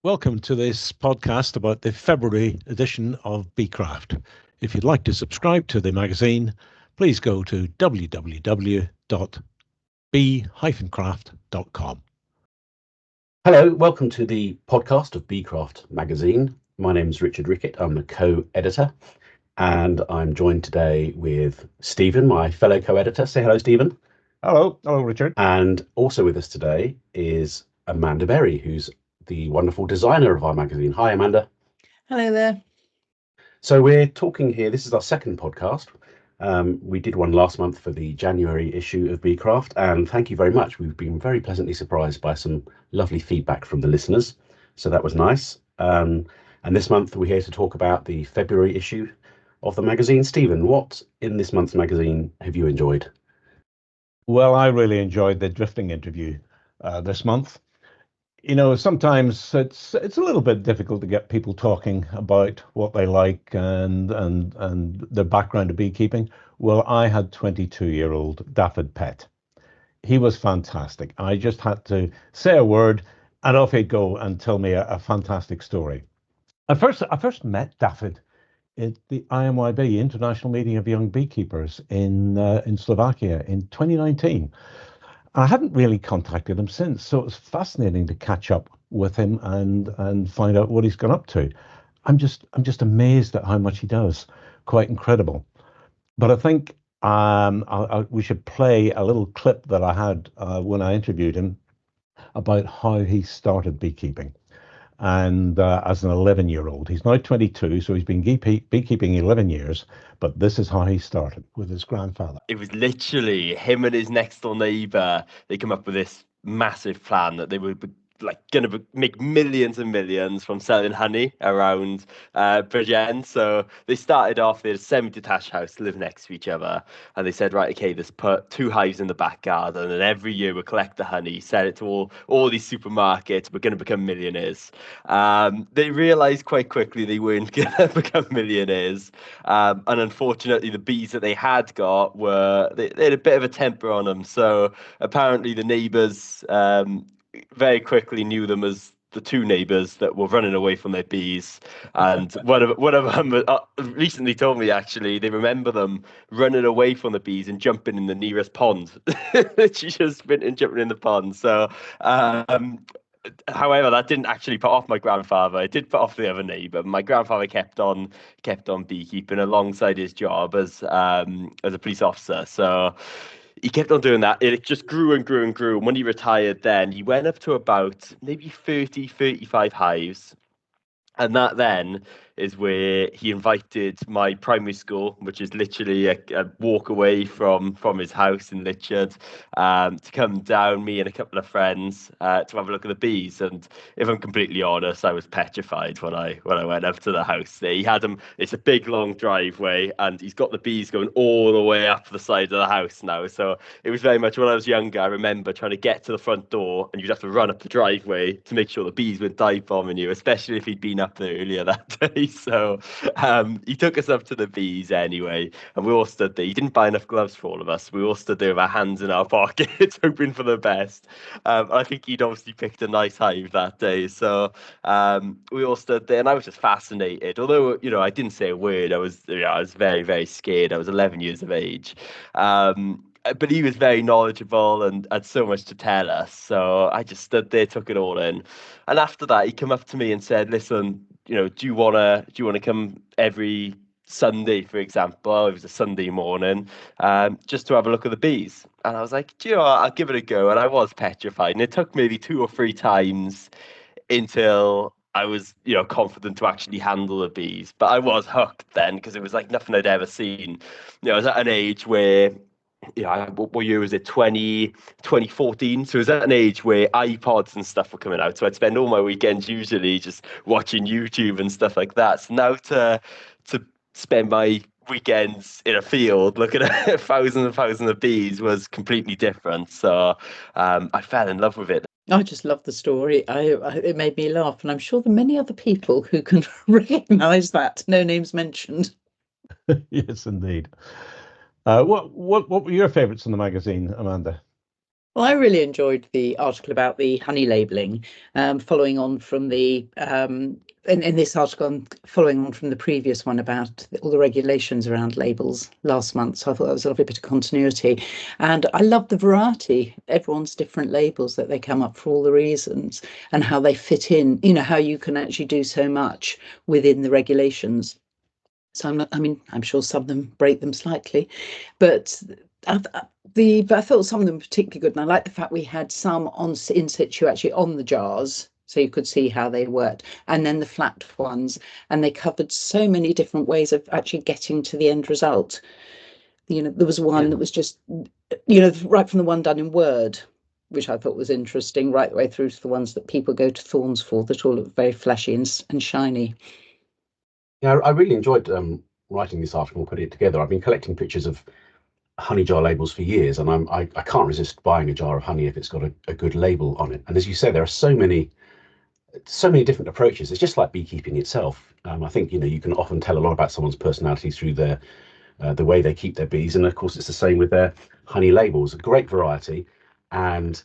Welcome to this podcast about the February edition of BeeCraft. If you'd like to subscribe to the magazine, please go to www.bee-craft.com. Hello, welcome to the podcast of BeeCraft magazine. My name is Richard Rickett. I'm the co-editor, and I'm joined today with Stephen, my fellow co-editor. Say hello, Stephen. Hello, Richard. And also with us today is Amanda Berry, who's the wonderful designer of our magazine. Hi, Amanda. Hello there. So we're talking here, this is our second podcast. We did one last month for the January issue of BeeCraft, and thank you very much. We've been very pleasantly surprised by some lovely feedback from the listeners, so that was nice. And this month we're here to talk about the February issue of the magazine. Stephen, what in this month's magazine have you enjoyed? Well, I really enjoyed the drifting interview this month. You know, sometimes it's a little bit difficult to get people talking about what they like and their background of beekeeping. Well, I had 22-year-old Dafydd Pett. He was fantastic. I just had to say a word and off he'd go and tell me a fantastic story. I first met Dafydd at the IMYB, International Meeting of Young Beekeepers in Slovakia in 2019. I hadn't really contacted him since, so it was fascinating to catch up with him and find out what he's gone up to. I'm just amazed at how much he does. Quite incredible. But I think we should play a little clip that I had when I interviewed him about how he started beekeeping. And as an 11-year-old, he's now 22, so he's been beekeeping 11 years, but this is how he started with his grandfather. It was literally him and his next door neighbour. They come up with this massive plan that they were going to make millions and millions from selling honey around Britain. So they started off, they had a semi-detached house, live next to each other, and they said, right, okay, let's put 2 hives in the back garden, and every year we'll collect the honey, sell it to all these supermarkets. We're going to become millionaires. They realised quite quickly they weren't going to become millionaires, and unfortunately the bees that they had got they had a bit of a temper on them. So apparently the neighbours very quickly knew them as the 2 neighbours that were running away from their bees, and one of them recently told me actually they remember them running away from the bees and jumping in the nearest pond. She just sprinting, jumping in the pond. So however, that didn't actually put off my grandfather. It did put off the other neighbour. My grandfather kept on beekeeping alongside his job as a police officer. So he kept on doing that. It just grew and grew and grew. And when he retired, then he went up to about maybe 30, 35 hives. And that then is where he invited my primary school, which is literally a walk away from his house in Lichard, to come down, me and a couple of friends, to have a look at the bees. And if I'm completely honest, I was petrified when I went up to the house. He had them. It's a big long driveway, and he's got the bees going all the way up the side of the house now. So it was very much when I was younger. I remember trying to get to the front door, and you'd have to run up the driveway to make sure the bees weren't dive bombing you, especially if he'd been up there earlier that day. So he took us up to the bees anyway, and we all stood there. He didn't buy enough gloves for all of us. We all stood there with our hands in our pockets, hoping for the best. I think he'd obviously picked a nice hive that day. So we all stood there, and I was just fascinated. Although, you know, I didn't say a word. I was very, very scared. I was 11 years of age. But he was very knowledgeable and had so much to tell us. So I just stood there, took it all in. And after that, he came up to me and said, listen, you know, do you wanna come every Sunday, for example? It was a Sunday morning, just to have a look at the bees. And I was like, do you know what? I'll give it a go. And I was petrified. And it took maybe 2 or 3 times until I was, you know, confident to actually handle the bees. But I was hooked then, because it was like nothing I'd ever seen. You know, I was at an age where, yeah, what year was it? 2014. So it was at an age where iPods and stuff were coming out. So I'd spend all my weekends usually just watching YouTube and stuff like that. So now to spend my weekends in a field looking at thousands and thousands of bees was completely different. So I fell in love with it. I just love the story. It made me laugh, and I'm sure there are many other people who can recognise that. No names mentioned. Yes, indeed. What were your favourites in the magazine, Amanda? Well, I really enjoyed the article about the honey labelling, following on from the in this article, following on from the previous one about all the regulations around labels last month. So I thought that was a lovely bit of continuity, and I love the variety. Everyone's different labels that they come up for all the reasons, and how they fit in. You know, how you can actually do so much within the regulations. So I'm sure some of them break them slightly, but I, but I thought some of them were particularly good, and I like the fact we had some in situ actually on the jars, so you could see how they worked, and then the flat ones, and they covered so many different ways of actually getting to the end result. You know, there was one that was just, right from the one done in Word, which I thought was interesting, right the way through to the ones that people go to Thorns for, that all look very flashy and shiny. Yeah, I really enjoyed writing this article and putting it together. I've been collecting pictures of honey jar labels for years, and I can't resist buying a jar of honey if it's got a good label on it. And as you say, there are so many different approaches. It's just like beekeeping itself. I think you can often tell a lot about someone's personality through their the way they keep their bees, and of course it's the same with their honey labels. A great variety, and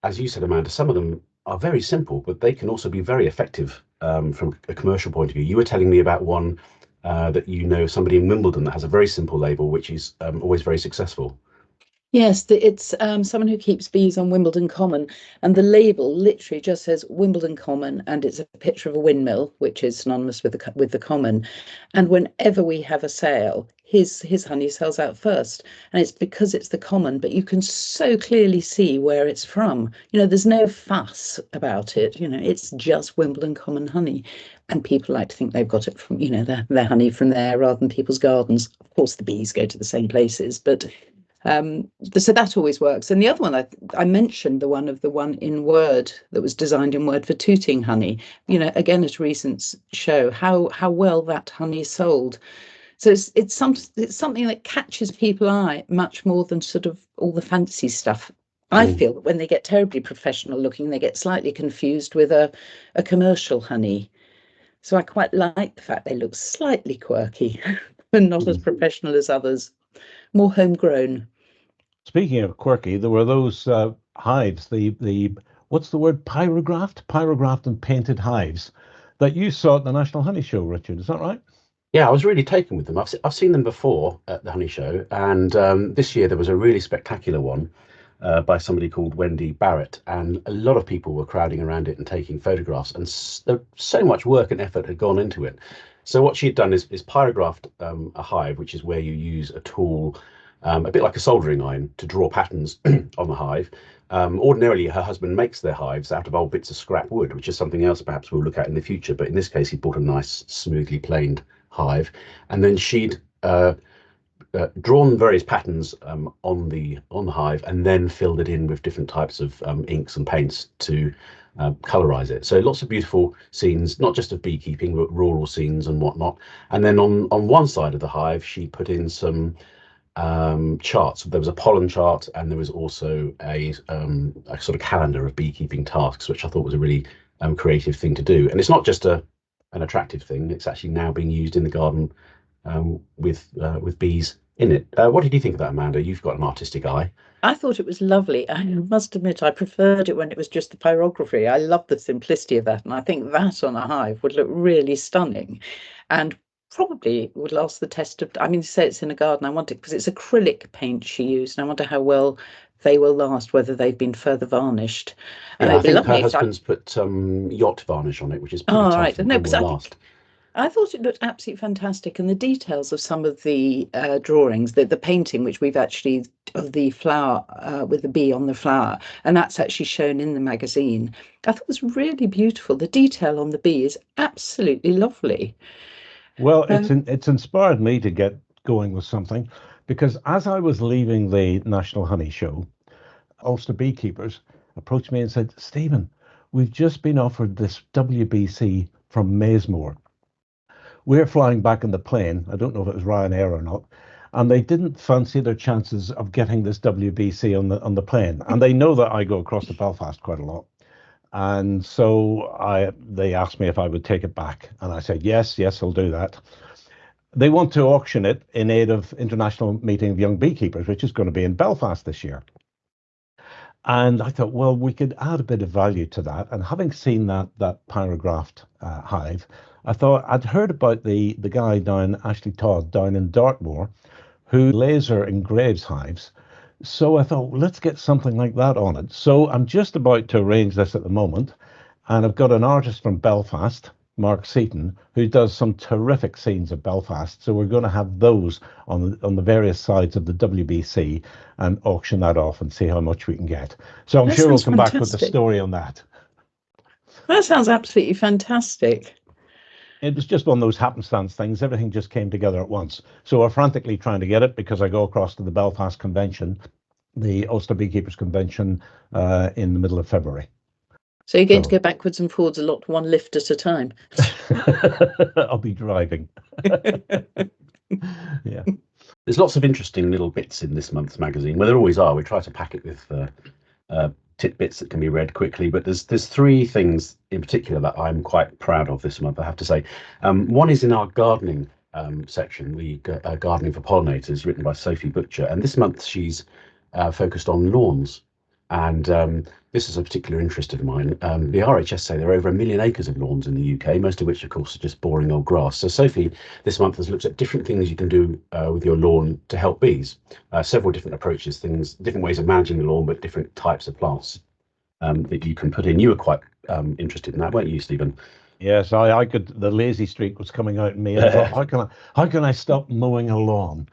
as you said, Amanda, some of them are very simple, but they can also be very effective from a commercial point of view. You were telling me about one that somebody in Wimbledon that has a very simple label, which is always very successful. Yes, it's someone who keeps bees on Wimbledon Common, and the label literally just says Wimbledon Common, and it's a picture of a windmill, which is synonymous with the common. And whenever we have a sale, his honey sells out first, and it's because it's the common. But you can so clearly see where it's from. There's no fuss about it. It's just Wimbledon Common honey, and people like to think they've got it from their honey from there rather than people's gardens. Of course, the bees go to the same places, but. So that always works. And the other one I mentioned, the one in Word that was designed in Word for tooting honey. Again at a recent show, how well that honey is sold. So it's something that catches people's eye much more than sort of all the fancy stuff. I feel that when they get terribly professional looking, they get slightly confused with a commercial honey. So I quite like the fact they look slightly quirky and not as professional as others. More homegrown. Speaking of quirky, there were those hives, the what's the word, pyrographed and painted hives that you saw at the National Honey Show, Richard. Is that right? Yeah, I was really taken with them. I've seen them before at the Honey Show, and this year there was a really spectacular one by somebody called Wendy Barrett, and a lot of people were crowding around it and taking photographs, and so much work and effort had gone into it. So what she'd done is pyrographed a hive, which is where you use a tool, a bit like a soldering iron, to draw patterns on the hive. Ordinarily, her husband makes their hives out of old bits of scrap wood, which is something else perhaps we'll look at in the future. But in this case, he bought a nice, smoothly planed hive, and then she'd drawn various patterns on the hive, and then filled it in with different types of inks and paints to colorize it. So lots of beautiful scenes, not just of beekeeping, but rural scenes and whatnot. And then on one side of the hive, she put in some charts. There was a pollen chart, and there was also a sort of calendar of beekeeping tasks, which I thought was a really creative thing to do. And it's not just an attractive thing; it's actually now being used in the garden with bees in it. What did you think of that, Amanda? You've got an artistic eye. I thought it was lovely. I must admit, I preferred it when it was just the pyrography. I love the simplicity of that, and I think that on a hive would look really stunning, and probably would last the test of. Say it's in a garden. I want it because it's acrylic paint she used, and I wonder how well they will last, whether they've been further varnished. Yeah, I think her husband's put yacht varnish on it, which is pretty tough. Right. No, because I thought it looked absolutely fantastic, and the details of some of the drawings, the painting, which we've actually, of the flower with the bee on the flower, and that's actually shown in the magazine. I thought it was really beautiful. The detail on the bee is absolutely lovely. Well, it's inspired me to get going with something, because as I was leaving the National Honey Show, Ulster beekeepers approached me and said, "Stephen, we've just been offered this WBC from Maysmore. We're flying back in the plane. I don't know if it was Ryanair or not. And they didn't fancy their chances of getting this WBC on the plane. And they know that I go across to Belfast quite a lot. And so they asked me if I would take it back. And I said, yes, I'll do that. They want to auction it in aid of International Meeting of Young Beekeepers, which is going to be in Belfast this year. And I thought, well, we could add a bit of value to that. And having seen that pyrographed hive, I thought I'd heard about the guy down, Ashley Todd, down in Dartmoor, who laser engraves hives. So I thought, let's get something like that on it. So I'm just about to arrange this at the moment. And I've got an artist from Belfast, Mark Seaton, who does some terrific scenes of Belfast. So we're going to have those on the various sides of the WBC and auction that off and see how much we can get. So I'm That sure we'll sounds come back with the fantastic. story on that. That sounds absolutely fantastic. It was just one of those happenstance things. Everything just came together at once. So we're frantically trying to get it because I go across to the Belfast Convention, the Ulster Beekeepers Convention, in the middle of February. So you're going to go backwards and forwards a lot, one lift at a time. I'll be driving. Yeah. There's lots of interesting little bits in this month's magazine. Well, there always are. We try to pack it with tidbits that can be read quickly, but there's three things in particular that I'm quite proud of this month, I have to say. One is in our gardening section, the Gardening for Pollinators, written by Sophie Butcher, and this month she's focused on lawns. And this is a particular interest of mine. The RHS say there are over 1 million acres of lawns in the UK, most of which, of course, are just boring old grass. So Sophie this month has looked at different things you can do with your lawn to help bees. Several different approaches, different ways of managing the lawn, but different types of plants that you can put in. You were quite interested in that, weren't you, Stephen? Yes, I could. The lazy streak was coming out in me. I thought, how can I stop mowing a lawn?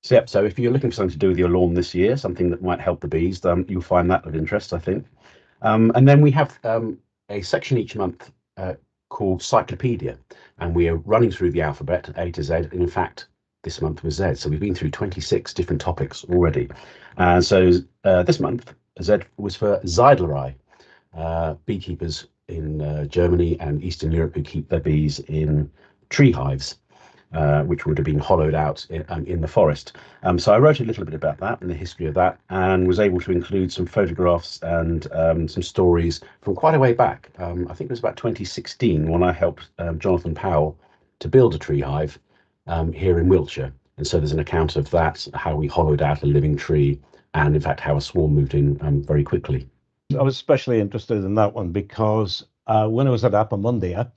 Yep. So if you're looking for something to do with your lawn this year, something that might help the bees, you'll find that of interest, I think. And then we have a section each month called Cyclopedia, and we are running through the alphabet A to Z. And in fact, this month was Z. So we've been through 26 different topics already. And so this month, Z was for Zeidlerei, beekeepers in Germany and Eastern Europe who keep their bees in tree hives. Which would have been hollowed out in the forest. So I wrote a little bit about that and the history of that, and was able to include some photographs and some stories from quite a way back. I think it was about 2016 when I helped Jonathan Powell to build a tree hive here in Wiltshire. And so there's an account of that, how we hollowed out a living tree, and in fact how a swarm moved in very quickly. I was especially interested in that one because when I was at Appamundia,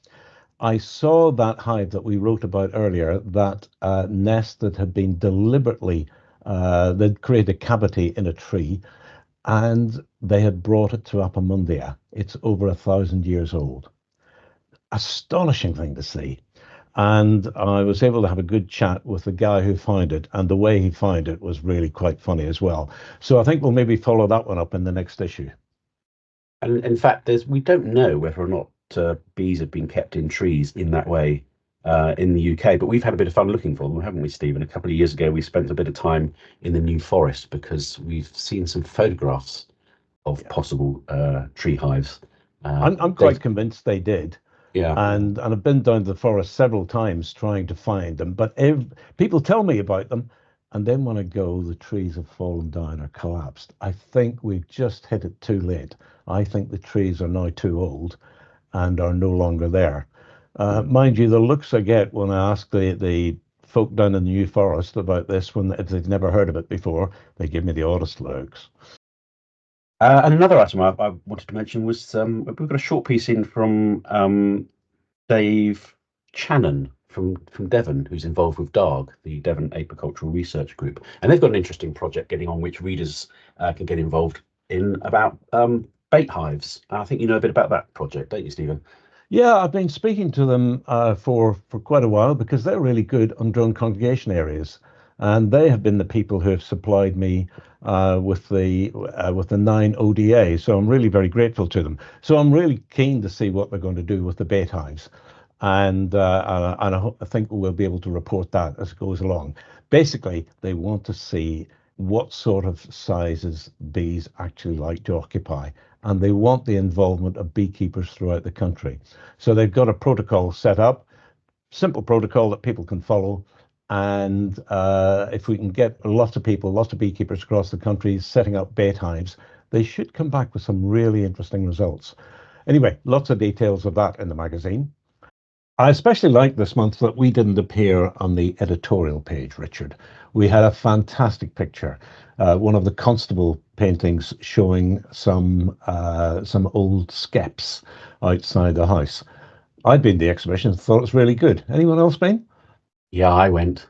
I saw that hive that we wrote about earlier, that nest that had been deliberately, they'd created a cavity in a tree, and they had brought it to Appamundia. It's over 1,000 years old. Astonishing thing to see. And I was able to have a good chat with the guy who found it, and the way he found it was really quite funny as well. So I think we'll maybe follow that one up in the next issue. And in fact, we don't know whether or not bees have been kept in trees in that way in the UK, but we've had a bit of fun looking for them, haven't we, Stephen? A couple of years ago, we spent a bit of time in the New Forest because we've seen some photographs of possible tree hives. I'm quite convinced they did. Yeah. And I've been down to the forest several times trying to find them, but people tell me about them, and then when I go, the trees have fallen down or collapsed. I think we've just hit it too late. I think the trees are now too old and are no longer there. Mind you, the looks I get when I ask the folk down in the New Forest about this, if they've never heard of it before, they give me the oddest looks. Another item I wanted to mention was we've got a short piece in from Dave Channon from Devon, who's involved with DARG, the Devon Apicultural Research Group, and they've got an interesting project getting on which readers can get involved in about bait hives. I think you know a bit about that project, don't you, Stephen? Yeah, I've been speaking to them for quite a while because they're really good on drone congregation areas, and they have been the people who have supplied me with the 9 ODA. So I'm really very grateful to them. So I'm really keen to see what they're going to do with the bait hives, and I think we'll be able to report that as it goes along. Basically, they want to see what sort of sizes bees actually like to occupy, and they want the involvement of beekeepers throughout the country. So they've got a protocol set up, simple protocol that people can follow, and if we can get lots of beekeepers across the country setting up bait hives, they should come back with some really interesting results. Anyway, lots of details of that in the magazine. I especially like this month that we didn't appear on the editorial page, Richard. We had a fantastic picture. One of the Constable paintings showing some old skeps outside the house. I'd been to the exhibition, thought it was really good. Anyone else been? Yeah, I went.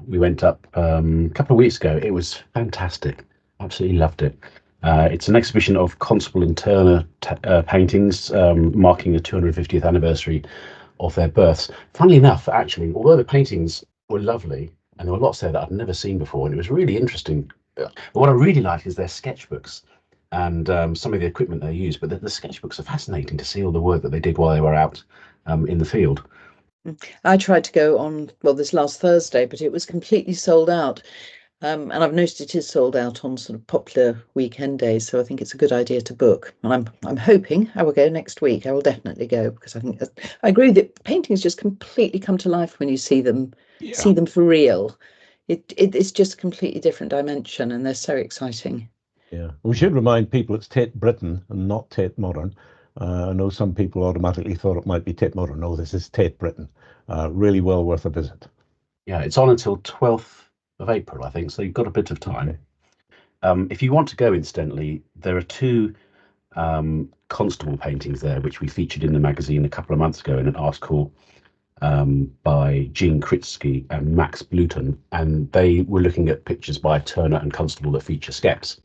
We went up a couple of weeks ago. It was fantastic. Absolutely loved it. It's an exhibition of Constable and Turner paintings marking the 250th anniversary of their births. Funnily enough, actually, although the paintings were lovely, and there were lots there that I'd never seen before, and it was really interesting. But what I really like is their sketchbooks and some of the equipment they use. But the sketchbooks are fascinating to see all the work that they did while they were out in the field. I tried to go on, well, this last Thursday, but it was completely sold out. And I've noticed it is sold out on sort of popular weekend days, so I think it's a good idea to book. And I'm hoping I will go next week. I will definitely go, because I agree that paintings just completely come to life when you see them for real. It's just a completely different dimension, and they're so exciting. Yeah, we should remind people it's Tate Britain and not Tate Modern. I know some people automatically thought it might be Tate Modern. No, this is Tate Britain. Really well worth a visit. Yeah, it's on until 12th of April, I think, so you've got a bit of time. If you want to go, incidentally, there are two Constable paintings there, which we featured in the magazine a couple of months ago in an article by Jean Kritsky and Max Bluton, and they were looking at pictures by Turner and Constable that feature skeps.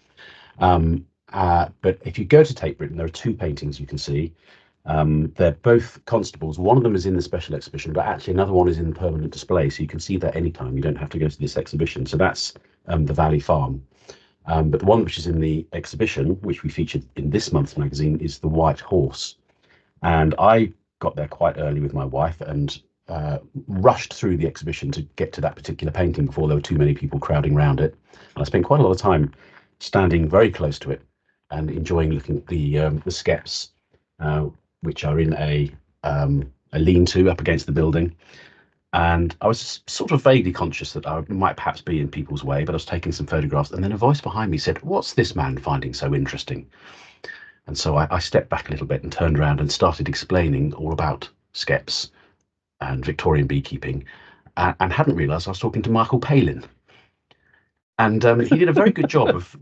But if you go to Tate Britain, there are two paintings you can see. They're both Constables. One of them is in the special exhibition, but actually another one is in permanent display, so you can see that anytime. You don't have to go to this exhibition. So that's the Valley Farm. But the one which is in the exhibition, which we featured in this month's magazine, is the White Horse. And I got there quite early with my wife and rushed through the exhibition to get to that particular painting before there were too many people crowding around it. And I spent quite a lot of time standing very close to it and enjoying looking at the skeps, which are in a lean-to up against the building. And I was sort of vaguely conscious that I might perhaps be in people's way, but I was taking some photographs, and then a voice behind me said, "What's this man finding so interesting?" And so I stepped back a little bit and turned around and started explaining all about skeps and Victorian beekeeping, and hadn't realised I was talking to Michael Palin. And he did a very good job of.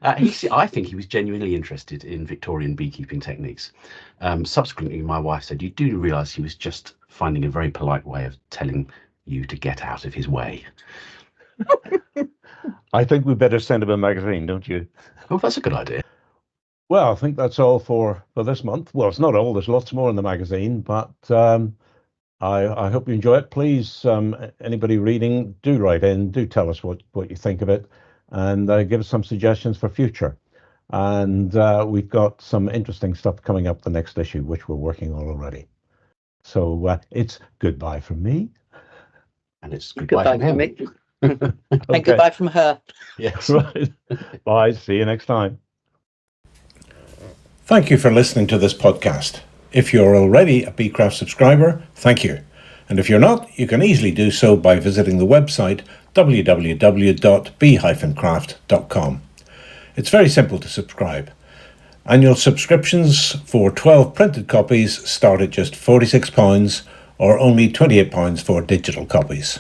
I think he was genuinely interested in Victorian beekeeping techniques. Subsequently, my wife said, "You do realise he was just finding a very polite way of telling you to get out of his way." I think we better send him a magazine, don't you? Oh, that's a good idea. Well, I think that's all for this month. Well, it's not all. There's lots more in the magazine, but I hope you enjoy it. Please, anybody reading, do write in, do tell us what you think of it, and give us some suggestions for future. And we've got some interesting stuff coming up the next issue, which we're working on already. So it's goodbye from me. And it's goodbye from me. him. And goodbye from her. Yes. Right. Bye. See you next time. Thank you for listening to this podcast. If you're already a BeeCraft subscriber, thank you. And if you're not, you can easily do so by visiting the website www.bee-craft.com. It's very simple to subscribe. Annual subscriptions for 12 printed copies start at just £46 or only £28 for digital copies.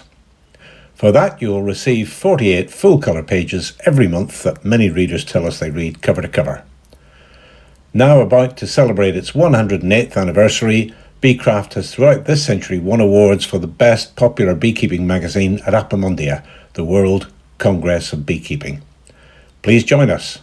For that, you will receive 48 full-colour pages every month that many readers tell us they read cover to cover. Now about to celebrate its 108th anniversary, BeeCraft has throughout this century won awards for the best popular beekeeping magazine at Apimondia, the World Congress of Beekeeping. Please join us.